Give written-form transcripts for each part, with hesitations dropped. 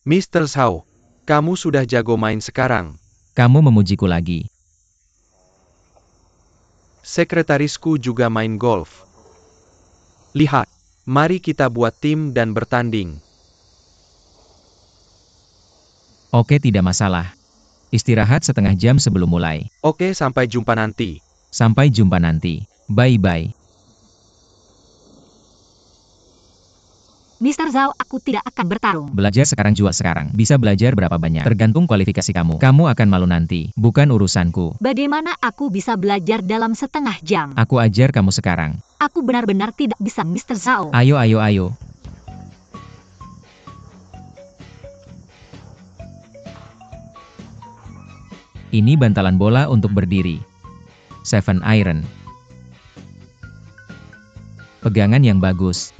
Mr. Zhao, kamu sudah jago main sekarang. Kamu memujiku lagi. Sekretarisku juga main golf. Lihat, mari kita buat tim dan bertanding. Oke, tidak masalah. Istirahat setengah jam sebelum mulai. Oke, sampai jumpa nanti. Sampai jumpa nanti. Bye-bye. Mr. Zhao, aku tidak akan bertarung. Belajar sekarang, jual sekarang. Bisa belajar berapa banyak, tergantung kualifikasi kamu. Kamu akan malu nanti, bukan urusanku. Bagaimana aku bisa belajar dalam setengah jam? Aku ajar kamu sekarang. Aku benar-benar tidak bisa, Mr. Zhao. Ayo, ayo, ayo. Ini bantalan bola untuk berdiri. 7 iron. Pegangan yang bagus.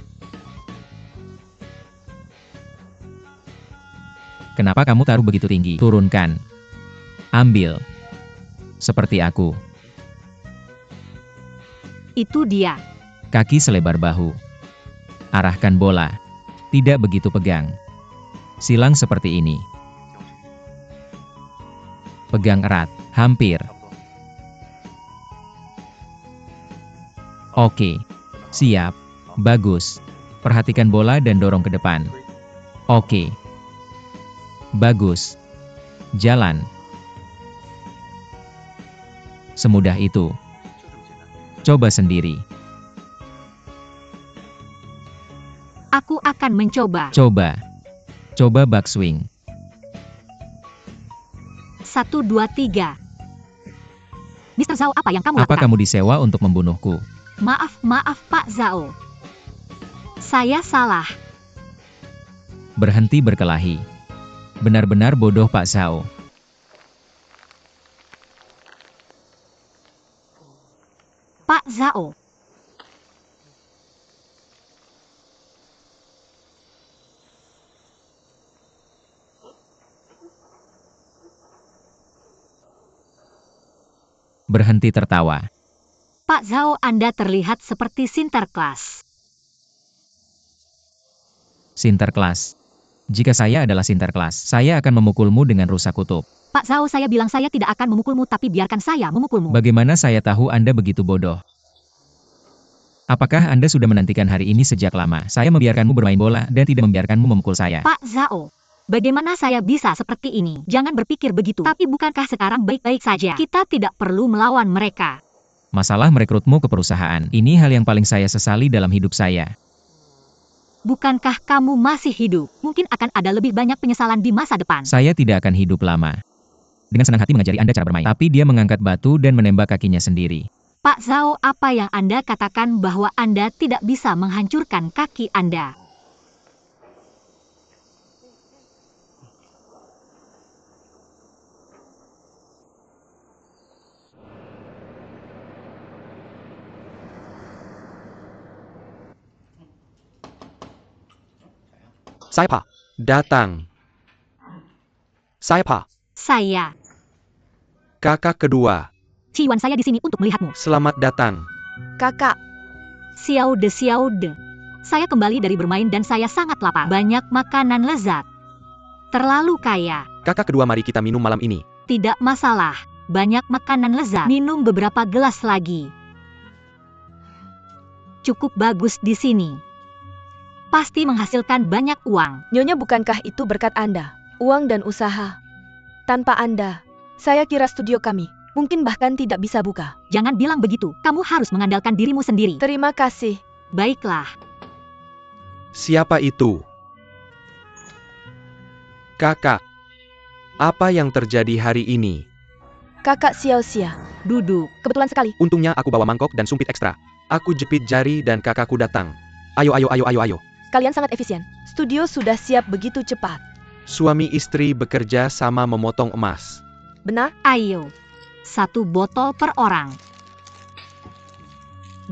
Kenapa kamu taruh begitu tinggi? Turunkan. Ambil. Seperti aku. Itu dia. Kaki selebar bahu. Arahkan bola. Tidak begitu pegang. Silang seperti ini. Pegang erat. Hampir. Oke. Siap. Bagus. Perhatikan bola dan dorong ke depan. Oke. Bagus. Jalan. Semudah itu. Coba sendiri. Aku akan mencoba. Coba. Coba backswing. 1, 2, 3. Mr. Zhao, apa yang kamu Apa lakukan? kamu disewa untuk membunuhku? Maaf, Pak Zhao. Saya salah. Berhenti berkelahi. Benar-benar bodoh Pak Zhao. Pak Zhao. Berhenti tertawa. Pak Zhao, Anda terlihat seperti Sinterklas. Sinterklas. Jika saya adalah Sinterklas, saya akan memukulmu dengan rusa kutub. Pak Zhao, saya bilang saya tidak akan memukulmu, tapi biarkan saya memukulmu. Bagaimana saya tahu Anda begitu bodoh? Apakah Anda sudah menantikan hari ini sejak lama? Saya membiarkanmu bermain bola dan tidak membiarkanmu memukul saya. Pak Zhao, bagaimana saya bisa seperti ini? Jangan berpikir begitu. Tapi bukankah sekarang baik-baik saja? Kita tidak perlu melawan mereka. Masalah merekrutmu ke perusahaan. Ini hal yang paling saya sesali dalam hidup saya. Bukankah kamu masih hidup? Mungkin akan ada lebih banyak penyesalan di masa depan. Saya tidak akan hidup lama. Dengan senang hati mengajari Anda cara bermain. Tapi dia mengangkat batu dan menembak kakinya sendiri. Pak Zhao, apa yang Anda katakan bahwa Anda tidak bisa menghancurkan kaki Anda? Siapa? Datang. Siapa? Saya. Kakak kedua. Ciwan, saya di sini untuk melihatmu. Selamat datang. Kakak. Xiao De. Saya kembali dari bermain dan saya sangat lapar. Banyak makanan lezat. Terlalu kaya. Kakak kedua, mari kita minum malam ini. Tidak masalah. Banyak makanan lezat. Minum beberapa gelas lagi. Cukup bagus di sini. Pasti menghasilkan banyak uang. Nyonya, bukankah itu berkat Anda? Uang dan usaha. Tanpa Anda, saya kira studio kami mungkin bahkan tidak bisa buka. Jangan bilang begitu. Kamu harus mengandalkan dirimu sendiri. Terima kasih. Baiklah. Siapa itu? Kakak. Apa yang terjadi hari ini? Kakak Xiao Xia. Duduk. Kebetulan sekali. Untungnya aku bawa mangkok dan sumpit ekstra. Aku jepit jari dan kakakku datang. Ayo. Kalian sangat efisien. Studio sudah siap begitu cepat. Suami istri bekerja sama memotong emas. Benar? Ayo. 1 botol per orang.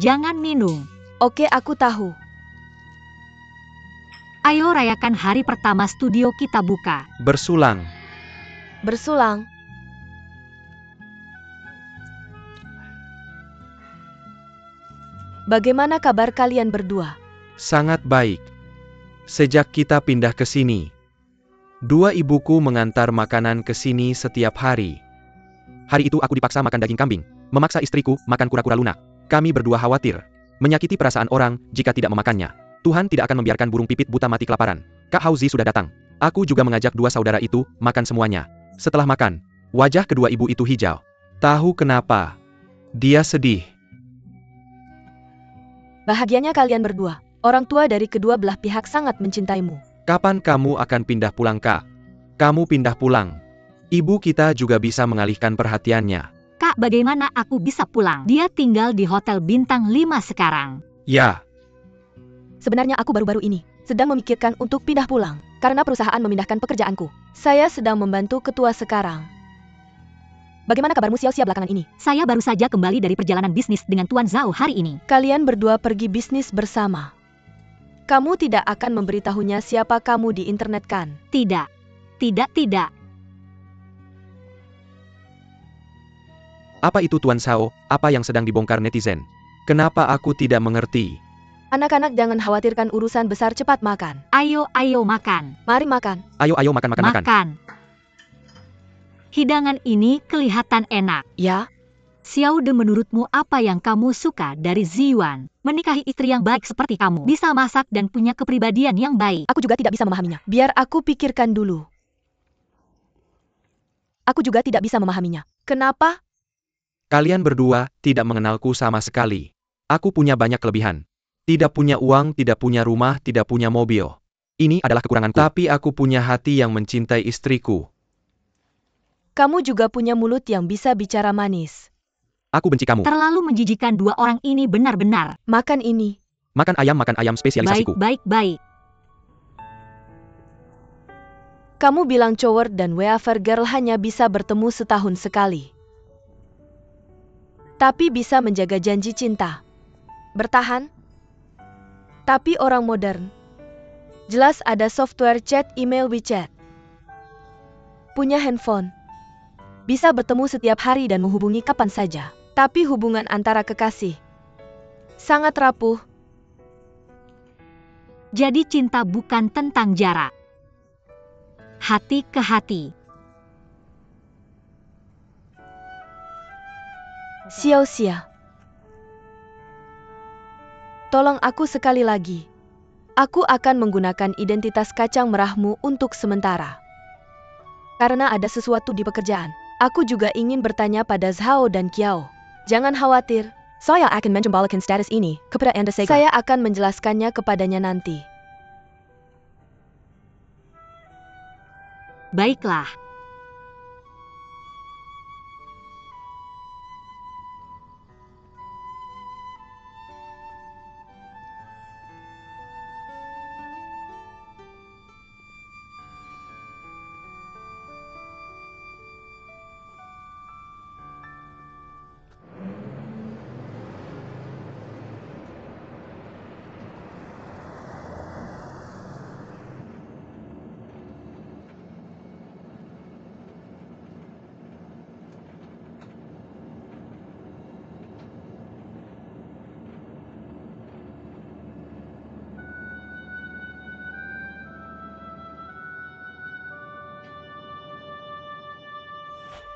Jangan minum. Oke, aku tahu. Ayo rayakan hari pertama studio kita buka. Bersulang. Bersulang. Bagaimana kabar kalian berdua? Sangat baik. Sejak kita pindah ke sini. Dua ibuku mengantar makanan ke sini setiap hari. Hari itu aku dipaksa makan daging kambing, memaksa istriku makan kura-kura lunak. Kami berdua khawatir, menyakiti perasaan orang jika tidak memakannya. Tuhan tidak akan membiarkan burung pipit buta mati kelaparan. Kak Hauzi sudah datang. Aku juga mengajak dua saudara itu makan semuanya. Setelah makan, wajah kedua ibu itu hijau. Tahu kenapa? Dia sedih. Bahagianya kalian berdua. Orang tua dari kedua belah pihak sangat mencintaimu. Kapan kamu akan pindah pulang, Kak? Kamu pindah pulang. Ibu kita juga bisa mengalihkan perhatiannya. Kak, bagaimana aku bisa pulang? Dia tinggal di Hotel Bintang 5 sekarang. Ya, Sebenarnya aku baru-baru ini sedang memikirkan untuk pindah pulang. Karena perusahaan memindahkan pekerjaanku. Saya sedang membantu ketua sekarang. Bagaimana kabarmu Xiao belakangan ini? Saya baru saja kembali dari perjalanan bisnis dengan Tuan Zhao hari ini. Kalian berdua pergi bisnis bersama. Kamu tidak akan memberitahunya siapa kamu di internet kan? Tidak. Tidak. apa itu Tuan Zhao? Apa yang sedang dibongkar netizen? Kenapa aku tidak mengerti? Anak-anak jangan khawatirkan urusan besar, cepat makan. Ayo makan. Mari makan. Ayo makan. Makan. Hidangan ini kelihatan enak. Ya, Xiao De, menurutmu apa yang kamu suka dari Ziyuan? Menikahi istri yang baik seperti kamu, bisa masak dan punya kepribadian yang baik. aku juga tidak bisa memahaminya. Biar aku pikirkan dulu. Aku juga tidak bisa memahaminya. Kenapa? Kalian berdua tidak mengenalku sama sekali. Aku punya banyak kelebihan. Tidak punya uang, tidak punya rumah, tidak punya mobil. Ini adalah kekuranganku. Tapi aku punya hati yang mencintai istriku. Kamu juga punya mulut yang bisa bicara manis. Aku benci kamu. Terlalu menjijikan dua orang ini benar-benar. Makan ini. Makan ayam spesialisasiku. Baik. Kamu bilang coward dan wafer girl hanya bisa bertemu setahun sekali. Tapi bisa menjaga janji cinta. Bertahan. Tapi orang modern. Jelas ada software chat, email, WeChat. Punya handphone. Bisa bertemu setiap hari dan menghubungi kapan saja. Tapi hubungan antara kekasih sangat rapuh. Jadi cinta bukan tentang jarak. Hati ke hati. Xiao. Tolong aku sekali lagi. Aku akan menggunakan identitas kacang merahmu untuk sementara. Karena ada sesuatu di pekerjaan. Aku juga ingin bertanya pada Zhao dan Kiao. Jangan khawatir. Saya akan menjembatkan status ini kepada Anda segera. Saya akan menjelaskannya kepadanya nanti. Baiklah.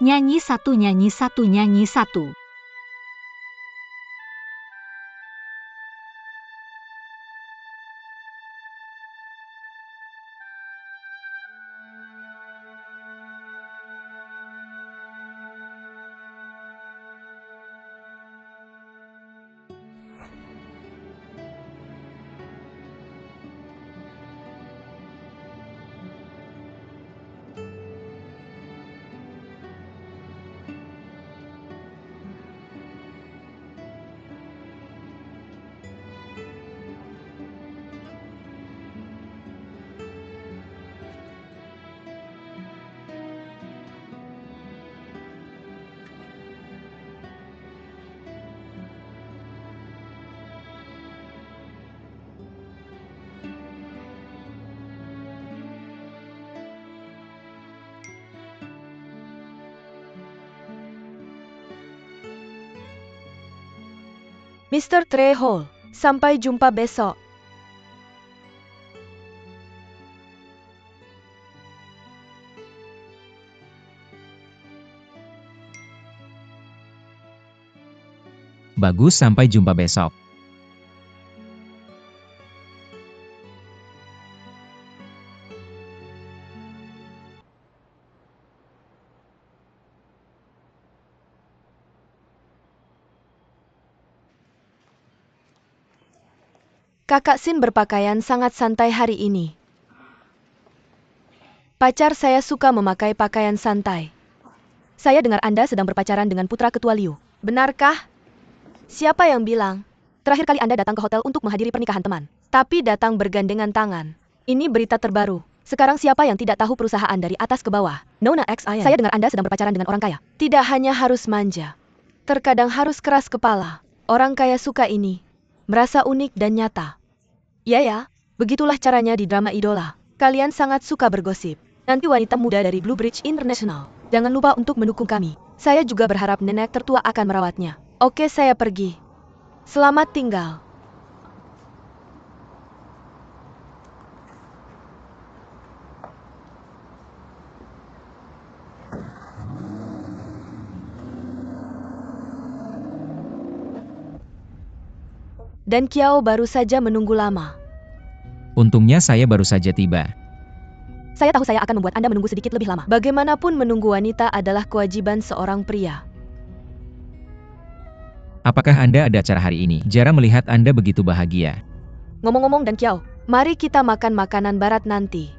Nyanyi satu. Mr. Trehol, sampai jumpa besok. Bagus, sampai jumpa besok. Kakak Sin berpakaian sangat santai hari ini. Pacar saya suka memakai pakaian santai. Saya dengar Anda sedang berpacaran dengan putra ketua Liu. Benarkah? Siapa yang bilang? Terakhir kali Anda datang ke hotel untuk menghadiri pernikahan teman, tapi datang bergandengan tangan. Ini berita terbaru. Sekarang siapa yang tidak tahu perusahaan dari atas ke bawah? Nona X, saya dengar Anda sedang berpacaran dengan orang kaya. Tidak hanya harus manja. Terkadang harus keras kepala. Orang kaya suka ini. Merasa unik dan nyata. Ya, begitulah caranya di drama idola. Kalian sangat suka bergosip. Nanti wanita muda dari Blue Bridge International. Jangan lupa untuk mendukung kami. Saya juga berharap nenek tertua akan merawatnya. Oke, saya pergi. Selamat tinggal. Dan Kiao baru saja menunggu lama. Untungnya saya baru saja tiba. Saya tahu saya akan membuat Anda menunggu sedikit lebih lama. Bagaimanapun menunggu wanita adalah kewajiban seorang pria. Apakah Anda ada acara hari ini? Jarang melihat Anda begitu bahagia. Ngomong-ngomong Dan Kiao, mari kita makan makanan barat nanti.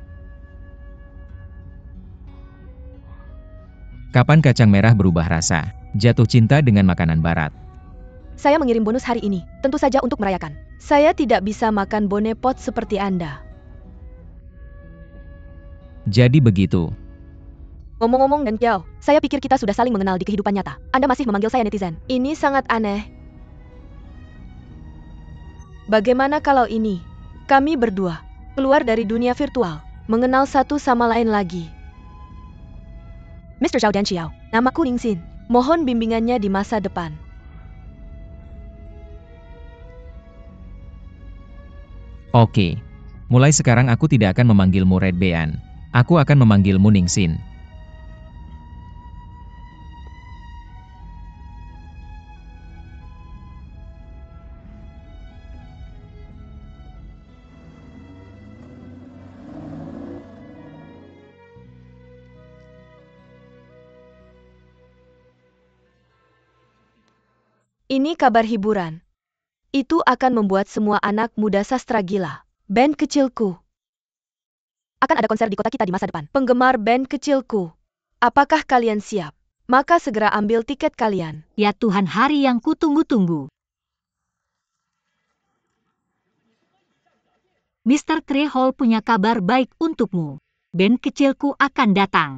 Kapan kacang merah berubah rasa? Jatuh cinta dengan makanan barat. Saya mengirim bonus hari ini, tentu saja untuk merayakan. Saya tidak bisa makan bonepot seperti Anda. Jadi begitu. Ngomong-ngomong Dan Kiao, saya pikir kita sudah saling mengenal di kehidupan nyata. Anda masih memanggil saya netizen. Ini sangat aneh. Bagaimana kalau ini? Kami berdua, keluar dari dunia virtual, mengenal satu sama lain lagi. Mr. Zhao Dan Xiao, namaku Ning Xin. Mohon bimbingannya di masa depan. Oke. Mulai sekarang aku tidak akan memanggilmu Red Bean. Aku akan memanggilmu Ning Xin. Ini kabar hiburan. Itu akan membuat semua anak muda sastra gila. Band kecilku. Akan ada konser di kota kita di masa depan. Penggemar band kecilku. Apakah kalian siap? Maka segera ambil tiket kalian. Ya Tuhan, hari yang kutunggu-tunggu. Mr. Trehall punya kabar baik untukmu. Band kecilku akan datang.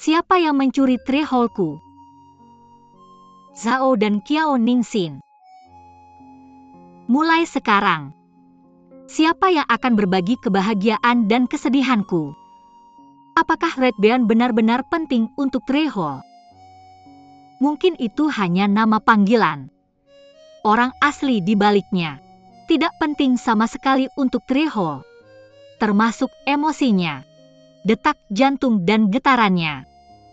Siapa yang mencuri Trehallku? Zhao dan Kiao Ning Xin. Mulai sekarang, siapa yang akan berbagi kebahagiaan dan kesedihanku? Apakah Red Bean benar-benar penting untuk Trehall? Mungkin itu hanya nama panggilan. Orang asli di baliknya tidak penting sama sekali untuk Trehall, termasuk emosinya, detak jantung dan getarannya.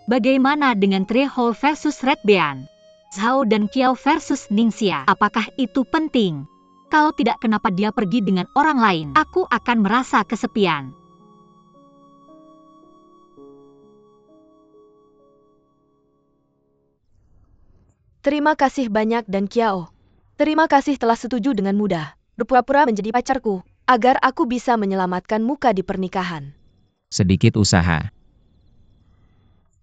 Bagaimana dengan Trehall versus Red Bean? Zhao dan Kiao versus Ningxia. Apakah itu penting? Kalau tidak, kenapa dia pergi dengan orang lain? Aku akan merasa kesepian. Terima kasih banyak Dan Kiao. Terima kasih telah setuju dengan mudah berpura-pura menjadi pacarku, agar aku bisa menyelamatkan muka di pernikahan. Sedikit usaha.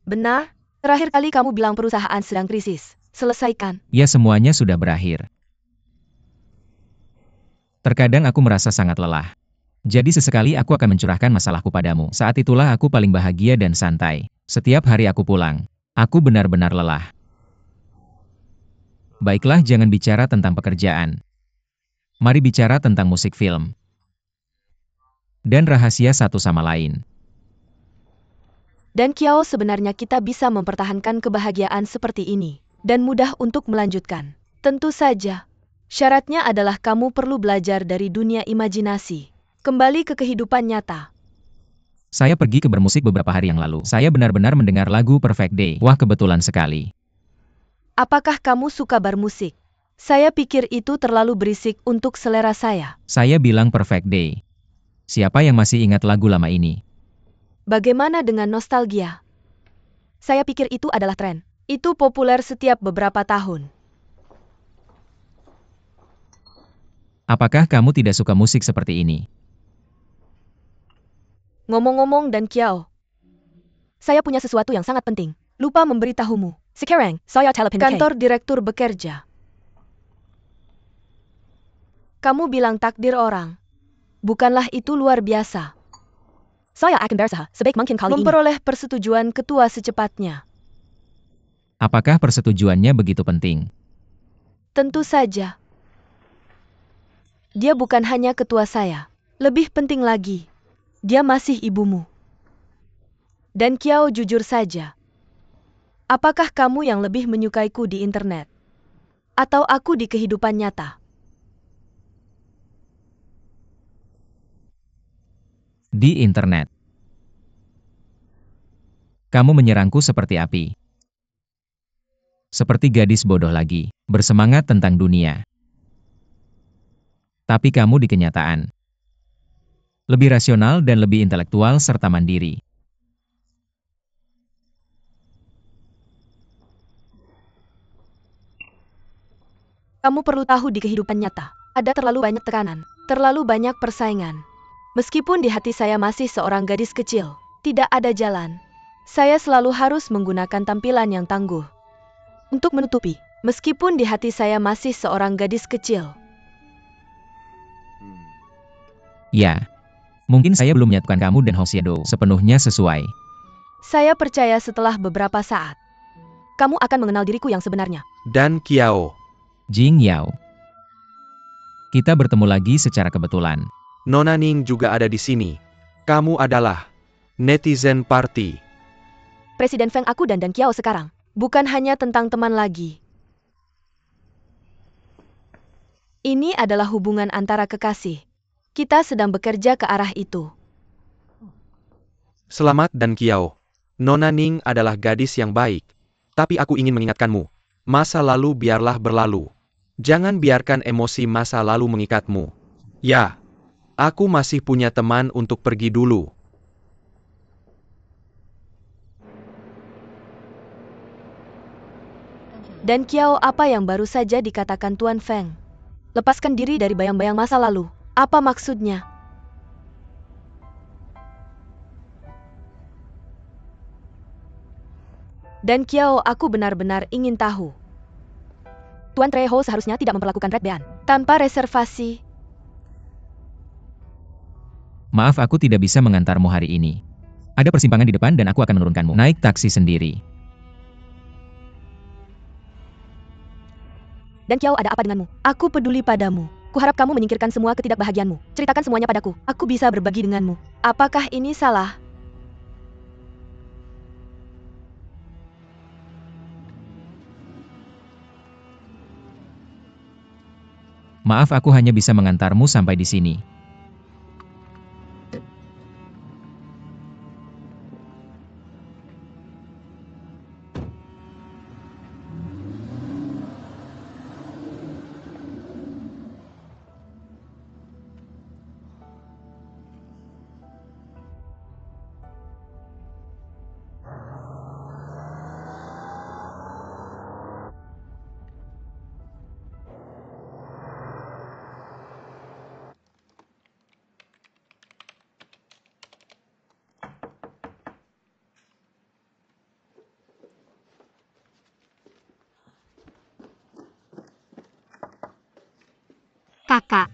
Benar, terakhir kali kamu bilang perusahaan sedang krisis. Selesaikan. Ya, semuanya sudah berakhir. Terkadang aku merasa sangat lelah. Jadi sesekali aku akan mencurahkan masalahku padamu. Saat itulah aku paling bahagia dan santai. Setiap hari aku pulang, aku benar-benar lelah. Baiklah, jangan bicara tentang pekerjaan. Mari bicara tentang musik film. Dan rahasia satu sama lain. Dan Kiao, sebenarnya kita bisa mempertahankan kebahagiaan seperti ini. Dan mudah untuk melanjutkan. Tentu saja. Syaratnya adalah kamu perlu belajar dari dunia imajinasi. Kembali ke kehidupan nyata. Saya pergi ke bermusik beberapa hari yang lalu. Saya benar-benar mendengar lagu Perfect Day. Wah, kebetulan sekali. Apakah kamu suka bermusik? Saya pikir itu terlalu berisik untuk selera saya. Saya bilang Perfect Day. Siapa yang masih ingat lagu lama ini? Bagaimana dengan nostalgia? Saya pikir itu adalah tren. Itu populer setiap beberapa tahun. Apakah kamu tidak suka musik seperti ini? Ngomong-ngomong dan Kiao, saya punya sesuatu yang sangat penting. Lupa memberitahumu. Sekarang, saya telepon kantor direktur bekerja. Kamu bilang takdir orang. Bukanlah itu luar biasa? Saya akan berusaha sebaik mungkin kali ini memperoleh persetujuan ketua secepatnya. Apakah persetujuannya begitu penting? Tentu saja. Dia bukan hanya ketua saya. Lebih penting lagi, dia masih ibumu. Dan Kiao, jujur saja. Apakah kamu yang lebih menyukaiku di internet? Atau aku di kehidupan nyata? Di internet. Kamu menyerangku seperti api. Seperti gadis bodoh lagi, bersemangat tentang dunia. Tapi kamu di kenyataan. Lebih rasional dan lebih intelektual serta mandiri. Kamu perlu tahu di kehidupan nyata, ada terlalu banyak tekanan, terlalu banyak persaingan. Meskipun di hati saya masih seorang gadis kecil, tidak ada jalan. Saya selalu harus menggunakan tampilan yang tangguh untuk menutupi, meskipun di hati saya masih seorang gadis kecil. Ya, mungkin saya belum menyatukan kamu dan Hoshiado sepenuhnya sesuai. Saya percaya setelah beberapa saat, kamu akan mengenal diriku yang sebenarnya. Dan Kiao. Jing Yao. Kita bertemu lagi secara kebetulan. Nona Ning juga ada di sini. Kamu adalah netizen party. Presiden Feng aku dan Kiao sekarang, bukan hanya tentang teman lagi. Ini adalah hubungan antara kekasih. Kita sedang bekerja ke arah itu. Selamat dan Kiao. Nona Ning adalah gadis yang baik. Tapi aku ingin mengingatkanmu. Masa lalu biarlah berlalu. Jangan biarkan emosi masa lalu mengikatmu. Ya, aku masih punya teman untuk pergi dulu. Dan Kiao, apa yang baru saja dikatakan Tuan Feng? Lepaskan diri dari bayang-bayang masa lalu. Apa maksudnya? Dan Kiao, aku benar-benar ingin tahu. Tuan Treho seharusnya tidak memperlakukan Red Bean tanpa reservasi. Maaf, aku tidak bisa mengantarmu hari ini. Ada persimpangan di depan dan aku akan menurunkanmu. Naik taksi sendiri. Dan Kiao, ada apa denganmu? Aku peduli padamu. Kuharap kamu menyingkirkan semua ketidakbahagiaanmu. Ceritakan semuanya padaku. Aku bisa berbagi denganmu. Apakah ini salah? Maaf, aku hanya bisa mengantarmu sampai di sini. Kakak,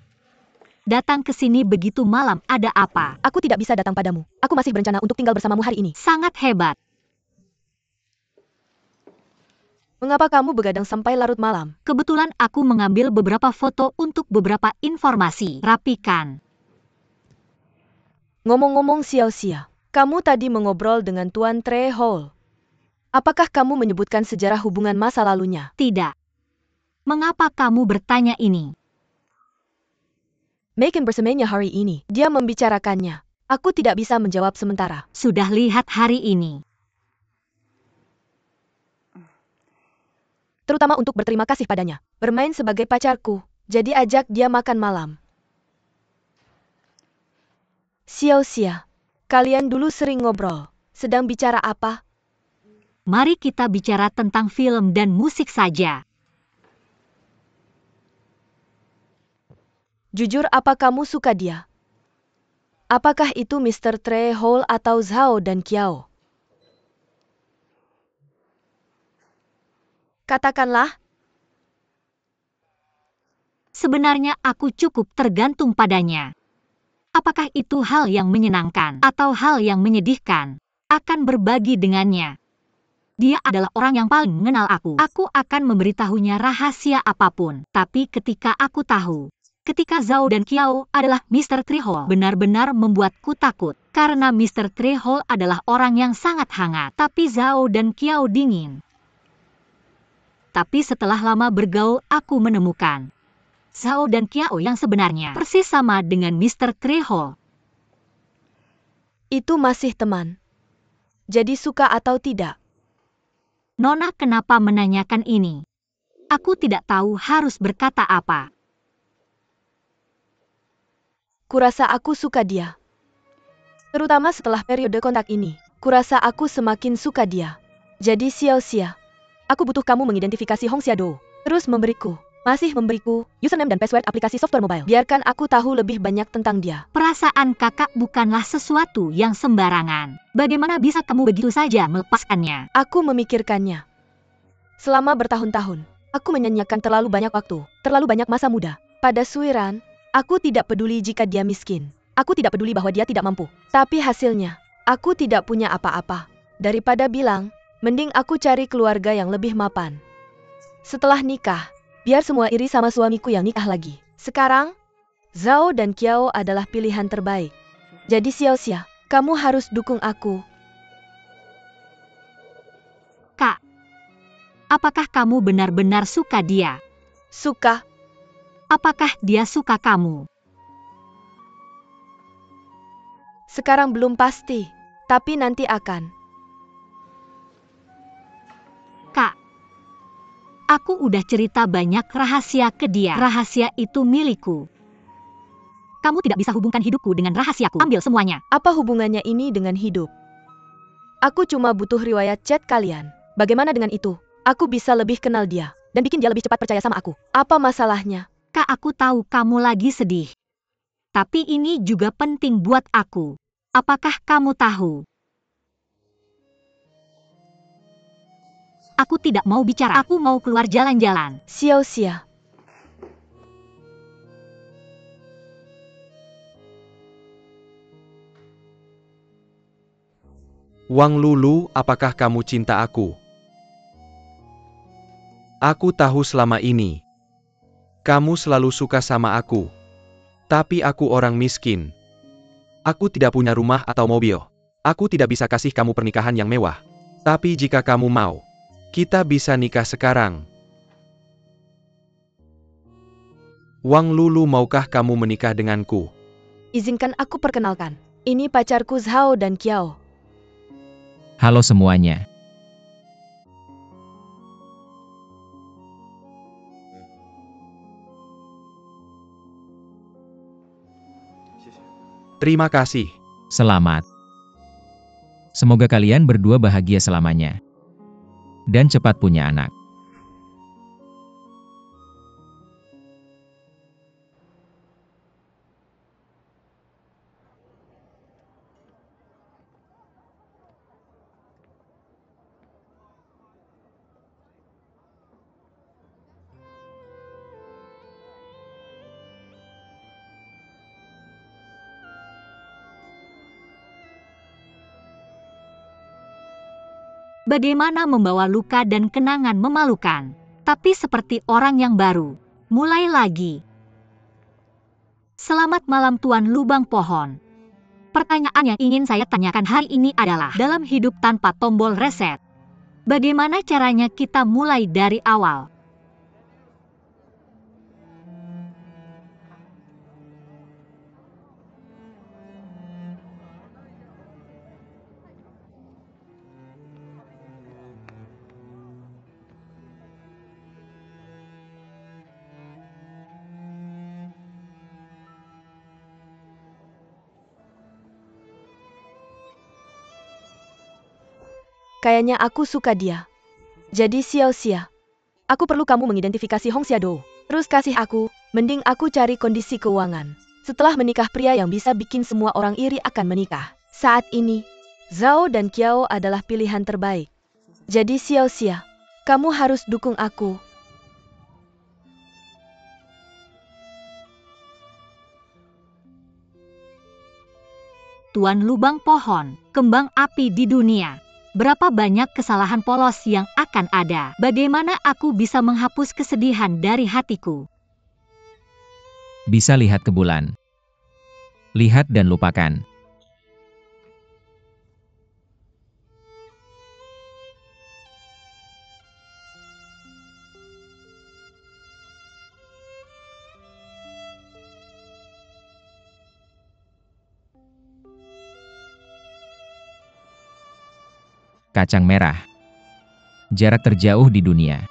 datang ke sini begitu malam, ada apa? Aku tidak bisa datang padamu. Aku masih berencana untuk tinggal bersamamu hari ini. Sangat hebat. Mengapa kamu begadang sampai larut malam? Kebetulan aku mengambil beberapa foto untuk beberapa informasi. Rapikan. Ngomong-ngomong Xiao-Xia, kamu tadi mengobrol dengan Tuan Treho. Apakah kamu menyebutkan sejarah hubungan masa lalunya? Tidak. Mengapa kamu bertanya ini? Megan bersamanya hari ini. Dia membicarakannya. Aku tidak bisa menjawab sementara. Sudah lihat hari ini. Terutama untuk berterima kasih padanya. Bermain sebagai pacarku, jadi ajak dia makan malam. Xiao-Xia, kalian dulu sering ngobrol. Sedang bicara apa? Mari kita bicara tentang film dan musik saja. Jujur, apa kamu suka dia? Apakah itu Mr. Treehole atau Zhao dan Kiao? Katakanlah. Sebenarnya aku cukup tergantung padanya. Apakah itu hal yang menyenangkan atau hal yang menyedihkan? Akan berbagi dengannya. Dia adalah orang yang paling mengenal aku. Aku akan memberitahunya rahasia apapun. Tapi ketika aku tahu, ketika Zhao dan Kiao adalah Mr. Treehole, benar-benar membuatku takut. Karena Mr. Treehole adalah orang yang sangat hangat, tapi Zhao dan Kiao dingin. Tapi setelah lama bergaul, aku menemukan Zhao dan Kiao yang sebenarnya persis sama dengan Mr. Treehole. Itu masih teman. Jadi suka atau tidak? Nona kenapa menanyakan ini? Aku tidak tahu harus berkata apa. Kurasa aku suka dia. Terutama setelah periode kontak ini. Kurasa aku semakin suka dia. Jadi Xiao-Xia, aku butuh kamu mengidentifikasi Hong Xiado. Terus masih memberiku username dan password aplikasi software mobile. Biarkan aku tahu lebih banyak tentang dia. Perasaan kakak bukanlah sesuatu yang sembarangan. Bagaimana bisa kamu begitu saja melepaskannya? Aku memikirkannya. Selama bertahun-tahun, aku menyanyiakan terlalu banyak waktu, terlalu banyak masa muda. Pada Suiran, aku tidak peduli jika dia miskin. Aku tidak peduli bahwa dia tidak mampu. Tapi hasilnya, aku tidak punya apa-apa. Daripada bilang, mending aku cari keluarga yang lebih mapan. Setelah nikah, biar semua iri sama suamiku yang nikah lagi. Sekarang, Zhao dan Kiao adalah pilihan terbaik. Jadi Xiao-Xia, kamu harus dukung aku. Kak, apakah kamu benar-benar suka dia? Suka? Apakah dia suka kamu? Sekarang belum pasti, tapi nanti akan. Kak, aku udah cerita banyak rahasia ke dia. Rahasia itu milikku. Kamu tidak bisa hubungkan hidupku dengan rahasiaku. Ambil semuanya. Apa hubungannya ini dengan hidup? Aku cuma butuh riwayat chat kalian. Bagaimana dengan itu? Aku bisa lebih kenal dia, dan bikin dia lebih cepat percaya sama aku. Apa masalahnya? Kak, aku tahu kamu lagi sedih. Tapi ini juga penting buat aku. Apakah kamu tahu? Aku tidak mau bicara. Aku mau keluar jalan-jalan. Xiao-Xia. Wang Lulu, apakah kamu cinta aku? Aku tahu selama ini. Kamu selalu suka sama aku. Tapi aku orang miskin. Aku tidak punya rumah atau mobil. Aku tidak bisa kasih kamu pernikahan yang mewah. Tapi jika kamu mau, kita bisa nikah sekarang. Wang Lulu, maukah kamu menikah denganku? Izinkan aku perkenalkan. Ini pacarku Zhao dan Kiao. Halo semuanya. Terima kasih. Selamat. Semoga kalian berdua bahagia selamanya. Dan cepat punya anak. Bagaimana membawa luka dan kenangan memalukan, tapi seperti orang yang baru. Mulai lagi. Selamat malam Tuan Lubang Pohon. Pertanyaan yang ingin saya tanyakan hari ini adalah, dalam hidup tanpa tombol reset, bagaimana caranya kita mulai dari awal? Kayaknya aku suka dia. Jadi Xiao Xia, aku perlu kamu mengidentifikasi Hong Xiado. Terus kasih aku, mending aku cari kondisi keuangan. Setelah menikah pria yang bisa bikin semua orang iri akan menikah. Saat ini, Zhao dan Qiao adalah pilihan terbaik. Jadi Xiao Xia, kamu harus dukung aku. Tuan Lubang Pohon, kembang api di dunia. Berapa banyak kesalahan polos yang akan ada? Bagaimana aku bisa menghapus kesedihan dari hatiku? Bisa lihat ke bulan. Lihat dan lupakan. Kacang merah. Jarak terjauh di dunia.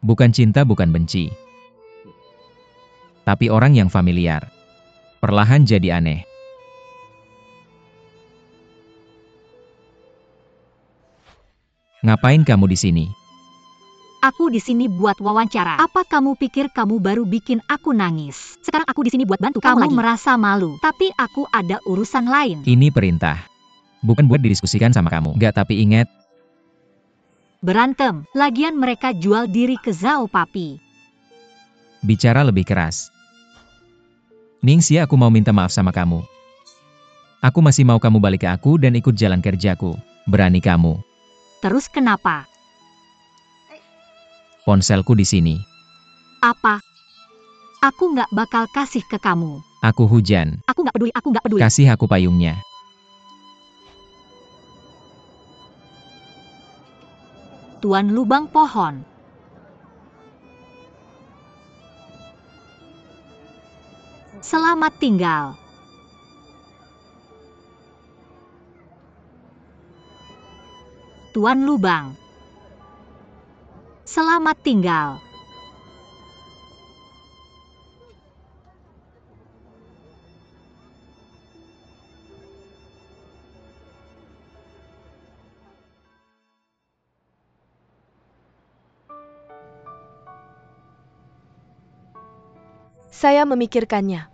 Bukan cinta, bukan benci. Tapi orang yang familiar. Perlahan jadi aneh. Ngapain kamu di sini? Aku di sini buat wawancara. Apa kamu pikir kamu baru bikin aku nangis? Sekarang aku di sini buat bantu kamu lagi. Merasa malu, tapi aku ada urusan lain. Ini perintah. Bukan buat didiskusikan sama kamu. Gak, tapi ingat. Berantem, lagian mereka jual diri ke Zhao Papi. Bicara lebih keras. Ningxia, aku mau minta maaf sama kamu. Aku masih mau kamu balik ke aku dan ikut jalan kerjaku. Berani kamu. Terus kenapa? Ponselku di sini. Apa? Aku nggak bakal kasih ke kamu. Aku hujan. Aku nggak peduli. Kasih aku payungnya. Tuan Lubang Pohon. Selamat tinggal. Tuan Lubang. Selamat tinggal. Saya memikirkannya.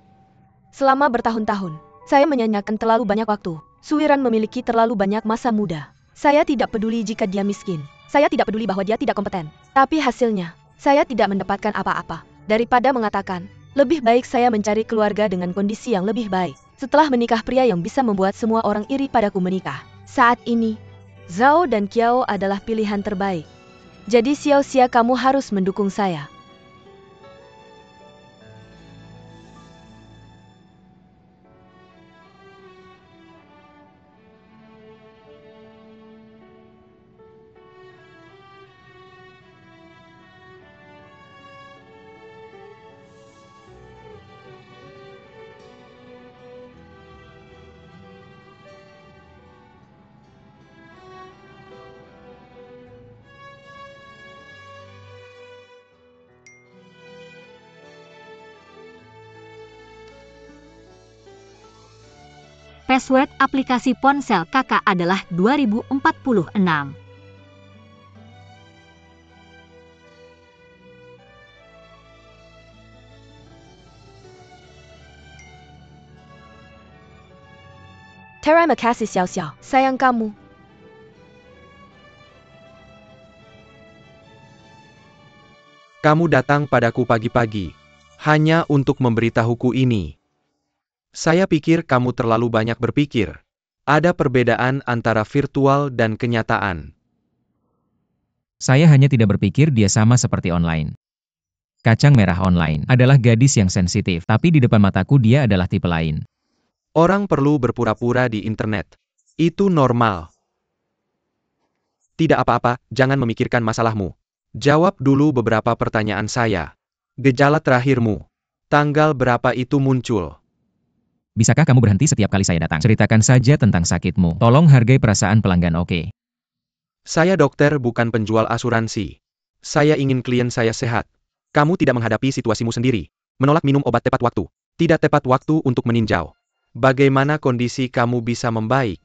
Selama bertahun-tahun, saya menyanyikan terlalu banyak waktu. Suiran memiliki terlalu banyak masa muda. Saya tidak peduli jika dia miskin. Saya tidak peduli bahwa dia tidak kompeten. Tapi hasilnya, saya tidak mendapatkan apa-apa. Daripada mengatakan, lebih baik saya mencari keluarga dengan kondisi yang lebih baik. Setelah menikah pria yang bisa membuat semua orang iri padaku menikah. Saat ini, Zhao dan Qiao adalah pilihan terbaik. Jadi Xiao Xia, kamu harus mendukung saya. Password aplikasi ponsel kakak adalah 2046. Terima kasih Xiao Xiao, sayang kamu. Kamu datang padaku pagi-pagi, hanya untuk memberitahuku ini. Saya pikir kamu terlalu banyak berpikir. Ada perbedaan antara virtual dan kenyataan. Saya hanya tidak berpikir dia sama seperti online. Kacang merah online adalah gadis yang sensitif, tapi di depan mataku dia adalah tipe lain. Orang perlu berpura-pura di internet. Itu normal. Tidak apa-apa, jangan memikirkan masalahmu. Jawab dulu beberapa pertanyaan saya. Gejala terakhirmu. Tanggal berapa itu muncul? Bisakah kamu berhenti setiap kali saya datang? Ceritakan saja tentang sakitmu. Tolong hargai perasaan pelanggan, oke? Saya dokter, bukan penjual asuransi. Saya ingin klien saya sehat. Kamu tidak menghadapi situasimu sendiri. Menolak minum obat tepat waktu. Tidak tepat waktu untuk meninjau. Bagaimana kondisi kamu bisa membaik?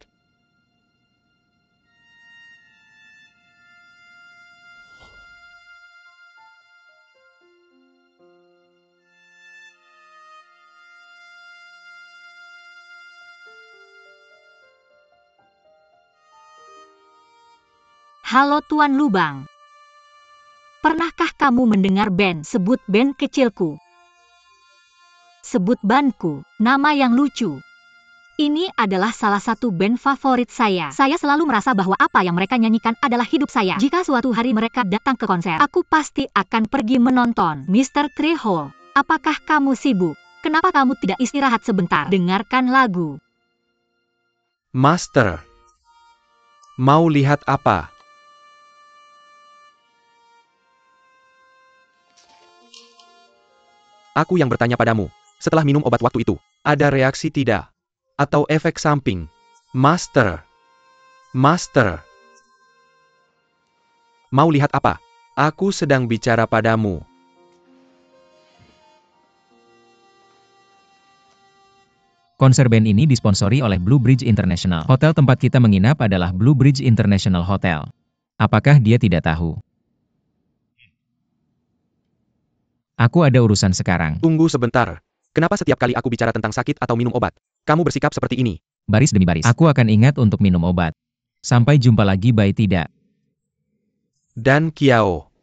Halo Tuan Lubang. Pernahkah kamu mendengar band Sebut Band Kecilku? Sebut Bandku, nama yang lucu. Ini adalah salah satu band favorit saya. Saya selalu merasa bahwa apa yang mereka nyanyikan adalah hidup saya. Jika suatu hari mereka datang ke konser, aku pasti akan pergi menonton. Mr. Trejo, apakah kamu sibuk? Kenapa kamu tidak istirahat sebentar? Dengarkan lagu. Master, mau lihat apa? Aku yang bertanya padamu, setelah minum obat waktu itu, ada reaksi tidak? Atau efek samping? Master. Master. Mau lihat apa? Aku sedang bicara padamu. Konser band ini disponsori oleh Blue Bridge International. Hotel tempat kita menginap adalah Blue Bridge International Hotel. Apakah dia tidak tahu? Aku ada urusan sekarang. Tunggu sebentar. Kenapa setiap kali aku bicara tentang sakit atau minum obat, kamu bersikap seperti ini? Baris demi baris. Aku akan ingat untuk minum obat. Sampai jumpa lagi, bye tidak. Dan Kiao,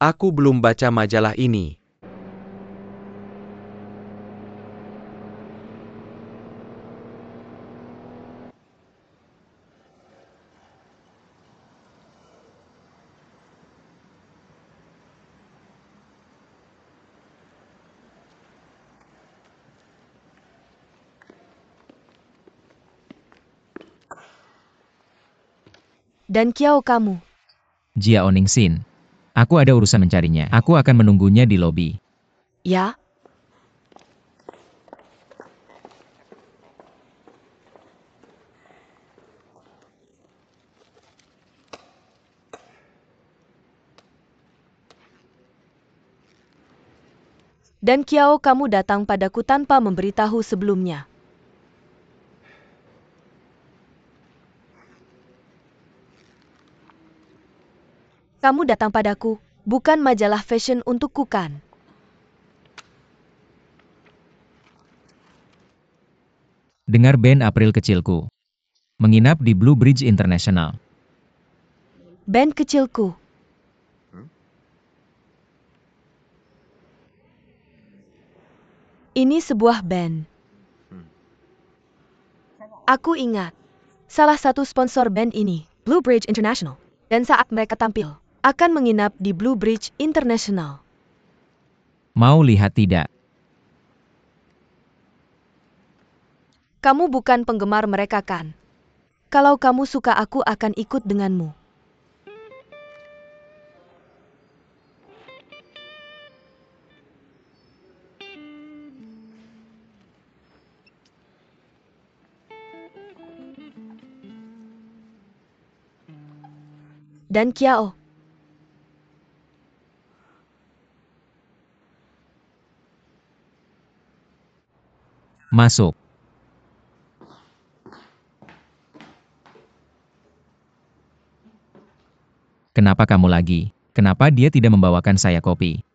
aku belum baca majalah ini. Dan Kiao kamu. Jia Oningsin. Aku ada urusan mencarinya. Aku akan menunggunya di lobi. Ya? Dan Kiao kamu datang padaku tanpa memberitahu sebelumnya. Kamu datang padaku, bukan majalah fashion untukku kan? Dengar band April kecilku. Menginap di Blue Bridge International. Band kecilku. Ini sebuah band. Aku ingat. Salah satu sponsor band ini, Blue Bridge International. Dan saat mereka tampil, akan menginap di Blue Bridge International. Mau lihat tidak? Kamu bukan penggemar mereka kan? Kalau kamu suka aku akan ikut denganmu. Dan Kiao. Masuk. Kenapa kamu lagi? Kenapa dia tidak membawakan saya kopi?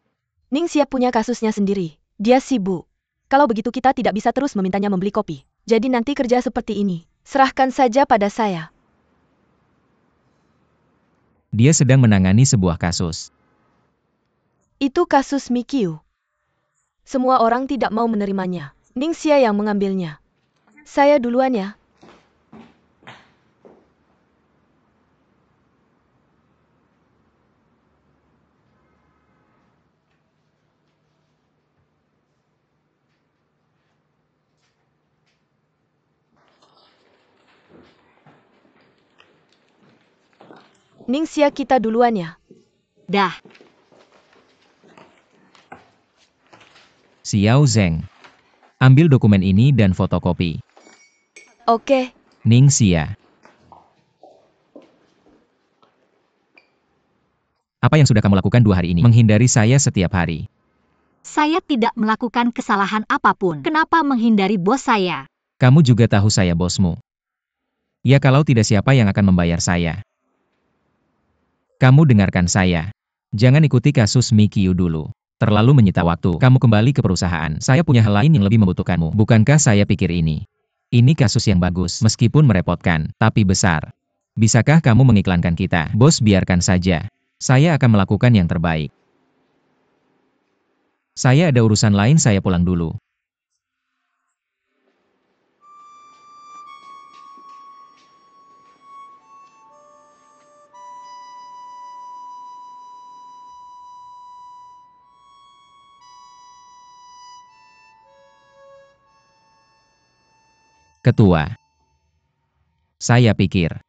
Ningxia punya kasusnya sendiri. Dia sibuk. Kalau begitu kita tidak bisa terus memintanya membeli kopi. Jadi nanti kerja seperti ini. Serahkan saja pada saya. Dia sedang menangani sebuah kasus. Itu kasus Mikyu. Semua orang tidak mau menerimanya. Ningxia yang mengambilnya. Saya duluan ya. Ningxia kita duluan ya. Dah. Xiao Zeng. Ambil dokumen ini dan fotokopi. Oke. Ningxia. Apa yang sudah kamu lakukan 2 hari ini? Menghindari saya setiap hari. Saya tidak melakukan kesalahan apapun. Kenapa menghindari bos saya? Kamu juga tahu saya bosmu. Ya kalau tidak siapa yang akan membayar saya? Kamu dengarkan saya. Jangan ikuti kasus Mikyu dulu. Terlalu menyita waktu. Kamu kembali ke perusahaan. Saya punya hal lain yang lebih membutuhkanmu. Bukankah saya pikir ini? Ini kasus yang bagus, meskipun merepotkan, tapi besar. Bisakah kamu mengiklankan kita? Bos, biarkan saja. Saya akan melakukan yang terbaik. Saya ada urusan lain, saya pulang dulu. Ketua. Saya pikir.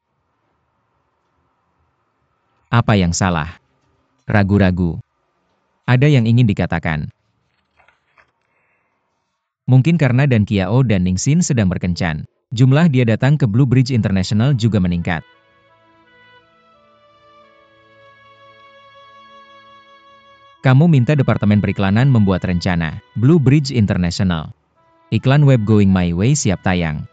Apa yang salah? Ragu-ragu. Ada yang ingin dikatakan. Mungkin karena Dan Kiao dan Ning Xin sedang berkencan. Jumlah dia datang ke Blue Bridge International juga meningkat. Kamu minta Departemen Periklanan membuat rencana. Blue Bridge International. Iklan web Going My Way siap tayang.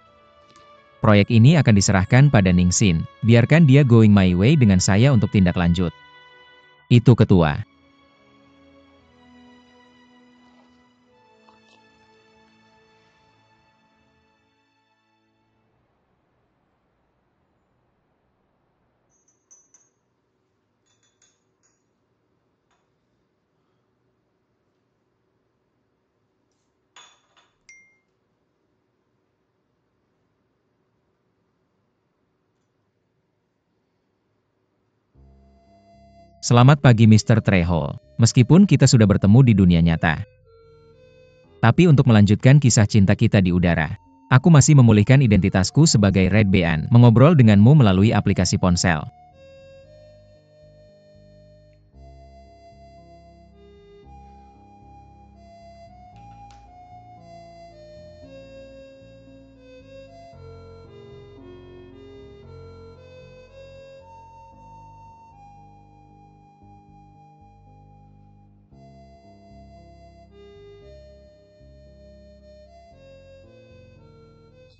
Proyek ini akan diserahkan pada Ning Xin. Biarkan dia going my way dengan saya untuk tindak lanjut. Itu ketua. Selamat pagi Mr. Trejo. Meskipun kita sudah bertemu di dunia nyata. Tapi untuk melanjutkan kisah cinta kita di udara, aku masih memulihkan identitasku sebagai Red Bean, mengobrol denganmu melalui aplikasi ponsel.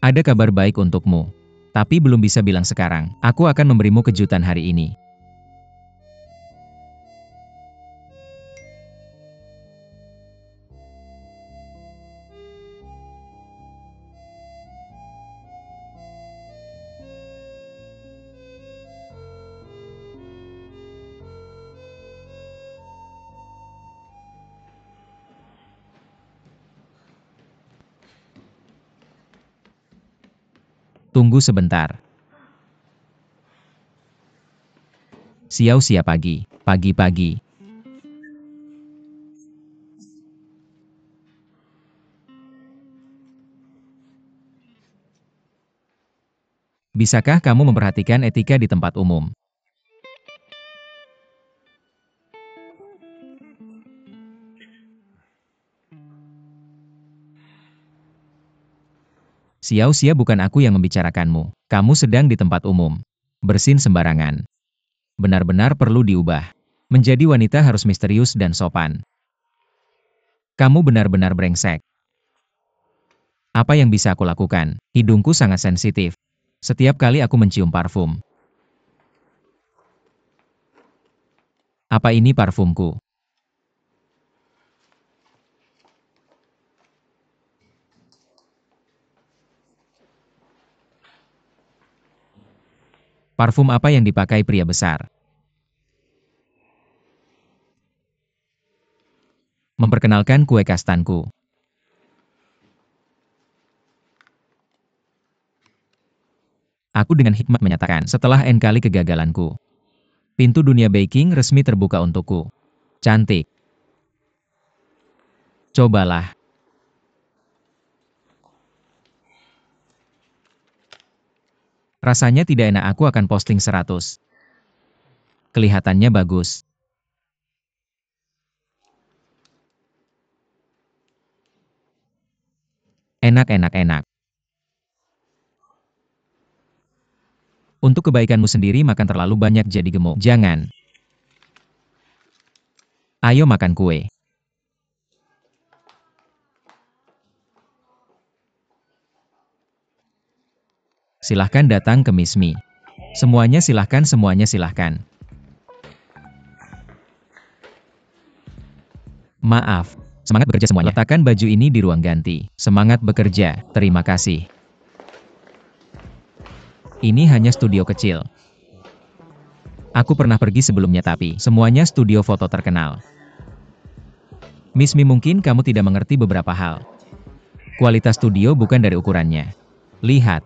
Ada kabar baik untukmu. Tapi belum bisa bilang sekarang. Aku akan memberimu kejutan hari ini. Tunggu sebentar. Xiao pagi. Pagi-pagi. Bisakah kamu memperhatikan etika di tempat umum? Xiao bukan aku yang membicarakanmu. Kamu sedang di tempat umum. Bersin sembarangan. Benar-benar perlu diubah. Menjadi wanita harus misterius dan sopan. Kamu benar-benar brengsek. Apa yang bisa aku lakukan? Hidungku sangat sensitif. Setiap kali aku mencium parfum. Apa ini parfumku? Parfum apa yang dipakai pria besar? Memperkenalkan kue kastanku. Aku dengan hikmat menyatakan setelah N kali kegagalanku. Pintu dunia baking resmi terbuka untukku. Cantik. Cobalah. Rasanya tidak enak, aku akan posting 100. Kelihatannya bagus. Enak. Untuk kebaikanmu sendiri makan terlalu banyak jadi gemuk. Jangan. Ayo makan kue. Silahkan datang ke Miss Mi. Semuanya silahkan. Maaf. Semangat bekerja semuanya. Letakkan baju ini di ruang ganti. Semangat bekerja. Terima kasih. Ini hanya studio kecil. Aku pernah pergi sebelumnya tapi semuanya studio foto terkenal. Miss Mi, mungkin kamu tidak mengerti beberapa hal. Kualitas studio bukan dari ukurannya. Lihat.